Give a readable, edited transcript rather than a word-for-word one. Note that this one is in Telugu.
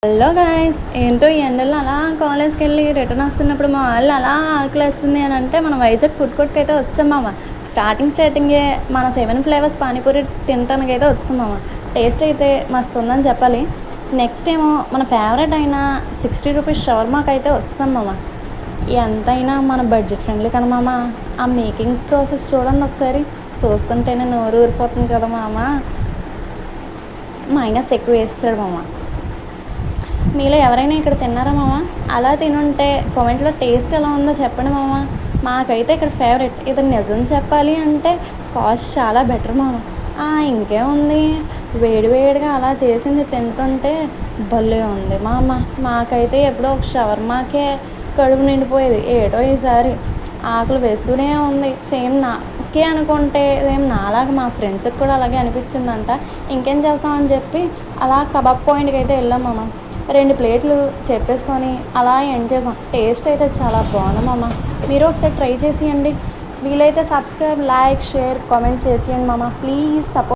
హలో గాయ్స్, ఏంటో ఈ ఎండల్లో అలా కాలేజ్కి వెళ్ళి రిటర్న్ వస్తున్నప్పుడు మా వాళ్ళు అలా ఆకలేస్తుంది అని అంటే మనం వైజాగ్ ఫుడ్ కోర్ట్కి అయితే వచ్చాం మామ. స్టార్టింగే మన 7 ఫ్లేవర్స్ పానీపూరి తినడానికి అయితే వచ్చాం మామ. టేస్ట్ అయితే మస్తు ఉందని చెప్పాలి. నెక్స్ట్ ఏమో మన ఫేవరెట్ అయిన 60 రూపీస్ షవర్మాకి అయితే వచ్చాం మామ. ఎంతైనా మన బడ్జెట్ ఫ్రెండ్లీ కదా మామ. ఆ మేకింగ్ ప్రాసెస్ చూడండి ఒకసారి, చూస్తుంటేనే నోరు ఊరిపోతుంది కదా మామ. మైనస్ ఎక్కువ వేస్తాడు మామ. మీలో ఎవరైనా ఇక్కడ తిన్నారా మామ? అలా తినుంటే కామెంట్లో టేస్ట్ ఎలా ఉందో చెప్పండి మామ. మాకైతే ఇక్కడ ఫేవరెట్. ఇది నిజం చెప్పాలి అంటే కాస్ట్ చాలా బెటర్ మామ. ఇంకేముంది, వేడివేడిగా అలా చేసింది తింటుంటే భలే ఉంది మామ. మాకైతే ఎప్పుడో ఒక షవర్మాకే కడుపు నిండిపోయేది. ఏటో ఈసారి ఆకలి వేస్తూనే ఉంది. సేమ్ నాకే అనుకుంటే సేమ్ నాలాగా మా ఫ్రెండ్స్కి కూడా అలాగే అనిపించిందంట. ఇంకేం చేస్తామని చెప్పి అలా కబాబ్ పాయింట్కి అయితే వెళ్ళాం మామ. 2 ప్లేట్లు చెప్పేసుకొని అలా ఎండ్ చేసాం. టేస్ట్ అయితే చాలా బాగుంది మామ. మీరు ఒకసారి ట్రై చేసేయండి. వీలైతే సబ్స్క్రైబ్, లైక్, షేర్, కామెంట్ చేసేయండి మామ. Please support.